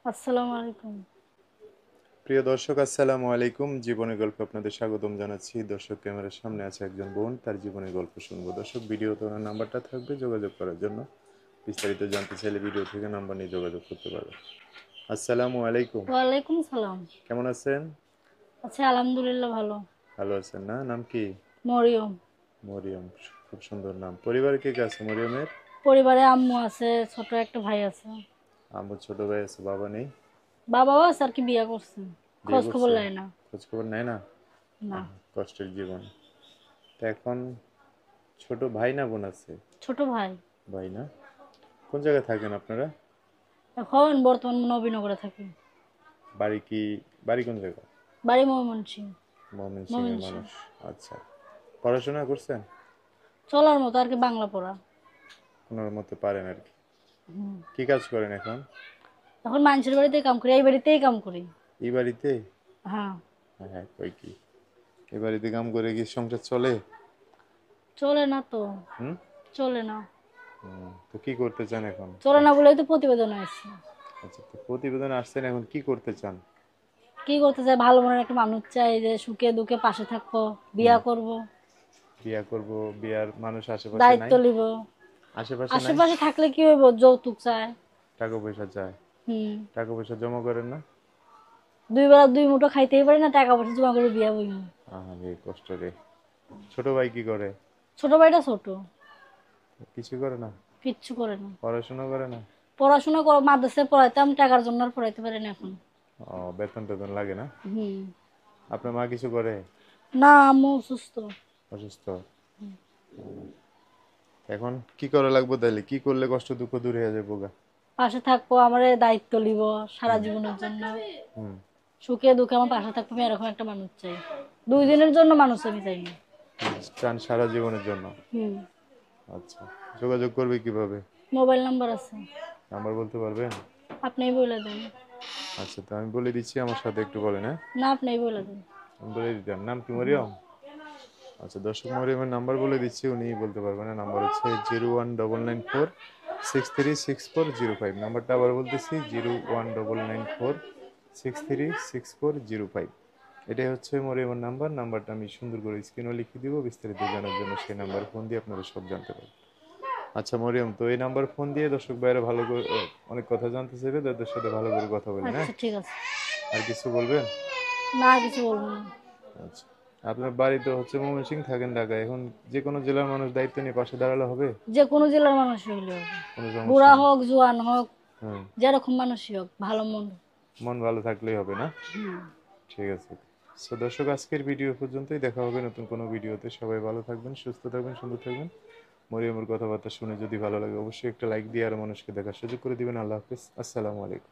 আসসালামু আলাইকুম। প্রিয় দর্শক, আসসালামু আলাইকুম। জীবনের গল্প আপনাদের স্বাগতম জানাচ্ছি। দর্শক, ক্যামেরার সামনে আছে একজন বোন, তার জীবনের গল্প শুনবো। দর্শক, ভিডিওতে ওনার নাম্বারটা থাকবে যোগাযোগ করার জন্য। বিস্তারিত জানতে চাইলে ভিডিও থেকে নাম্বার নিয়ে যোগাযোগ করতে পারবে। আসসালামু আলাইকুম। ওয়ালাইকুম সালাম। কেমন আছেন? আচ্ছা, আলহামদুলিল্লাহ ভালো। ভালো আছেন না? নাম কি? মরিয়ম। মরিয়ম। খুব সুন্দর নাম। পরিবারে কে কে আছে মরিয়মের? পরিবারে আম্মু আছে, ছোট একটা ভাই আছে। আম্মু, ছোট ভাই আছে, বাবা নেই? বাবাও আছে আর কি, বিয়া করছে। বিয়ে খোঁজ খবর করছে? লাই না। খোঁজ খবর নেয় না? না। আহা, কষ্টের জীবন। তো এখন ছোট ভাই না বোন আছে? ছোট ভাই। ভাই না? কোন জায়গায় থাকেন আপনারা? এখন বর্তমান নবীনগরে থাকি। বাড়ি কি? বাড়ি কোন জায়গায়? বাড়ি ময়মনসিংহ। ময়মনসিংহের ময়মনসিংহ। মানুষ। আচ্ছা। পড়াশোনা করছেন? চলার মতো আর কি, বাংলা পড়া। কোনোর মতো পারেন আর কি। হুম। কি কাজ করেন এখন? এখন মানুষের বাড়িতে কাম করি, এই বাড়িতেই কাম করি। এই বাড়িতে? হ্যাঁ। হ্যাঁ হ্যাঁ, কই কি এই বাড়িতে কাম করে কি সংসার চলে? চলে না তো। হুম। চলে না। তো কি করতে চান এখন? চলে না বলেই তো প্রতিবেদন আছে। আচ্ছা, তো প্রতিবেদন আসছেন, এখন কি করতে চান? কি করতে চাই, ভালো মনের একটা মানুষ চাই, যে সুখে দুঃখে পাশে থাকবো। হুম। বিয়া করব। বিয়া করব। বিয়ার মানুষ আশেপাশে দায়িত্ব নাই? নিব। আশেপাশে নাই? আশেপাশে থাকলে কি হইব, যৌতুক চায়। টাকা পয়সা চায়? হুম। টাকা পয়সা জমা করেন না? দুই বেলা দুই মুঠো খাইতেই পারি না, টাকা পয়সা জমা করে বিয়া বইব। আহা রে, কষ্ট রে। ছোট ভাই কি করে? ছোট ভাইটা ছোট। কিছু করে না? কিচ্ছু করে না। পড়াশোনা করে না? পড়াশোনা মাদ্রাসায় পড়াইতাম, টাকার জন্য আর পড়াইতে পারি না এখন। ও, বেতন টেতন লাগে না? হুম। আপনার মা কিছু করে? না, আম্মু সুস্থ। অসুস্থ? এখন কি করা লাগবে তাইলে? কি করলে কষ্ট দুঃখ দূর হয়ে যাবে গা? পাশে থাকবো, আমার দায়িত্ব নিব সারা জীবনের জন্য। হুম। সুখে দুঃখে আমার পাশে থাকবো, আমি এরকম একটা মানুষ চাই। 2 দিনের জন্য মানুষ আমি চাই না। চান সারা জীবনের জন্য? হুম। আচ্ছা। যোগাযোগ করবে কিভাবে? মোবাইল নাম্বার আছে। নাম্বার বলতে পারবেন? আপনিই বলে দেন। আচ্ছা, তো আমি বলে দিচ্ছি, আমার সাথে একটু বলেন, হ্যাঁ? না, আপনিই বলে দেন। আমি বলে দিতাম। নাম কি মরিয়ম? আচ্ছা, দর্শক, মরিয়মের নাম্বার বলে দিচ্ছি, উনি বলতে পারবেন না। নাম্বার হচ্ছে 019946364005। নাম্বারটা আবার বলতেছি, 019946364005। এটাই হচ্ছে মরিয়মের নাম্বার। নাম্বারটা আমি সুন্দর করে স্ক্রিনে লিখে দিব। বিস্তারিত জানার জন্য সেই নাম্বার ফোন দিয়ে আপনারা সব জানতে পারবেন। আচ্ছা মরিয়ম, তো এই নাম্বার ফোন দিয়ে দর্শক ভাইরা ভালো করে অনেক কথা জানতে চাইবে, তাদের সাথে ভালো করে কথা বলেন, হ্যাঁ? আচ্ছা, ঠিক আছে। আর কিছু বলবেন? না, আর কিছু বলবো না। আচ্ছা। আপনার বাড়ি তো হচ্ছে ময়মনসিংহ, থাকেন ঢাকায়। এখন যে কোনো জেলার মানুষ দায়িত্ব নিয়ে পাশে দাঁড়ালে হবে? যে কোনো জেলার মানুষ হইলে হবে। কোনো সমস্যা বুড়া নেই? হোক, জোয়ান হোক, হুম। যেরকম মানুষই হোক, ভালো মন। মন ভালো থাকলেই হবে না? হুম। ঠিক আছে। সো দর্শক, আজকের ভিডিও পর্যন্তই। দেখা হবে নতুন কোনো ভিডিওতে। সবাই ভালো থাকবেন, সুস্থ থাকবেন, সুন্দর থাকবেন। মরিয়মের কথাবার্তা শুনে যদি ভালো লাগে, অবশ্যই একটা লাইক দিয়ে আরো মানুষকে দেখার সুযোগ করে দিবেন। আল্লাহ হাফিজ। আসসালামু আলাইকুম।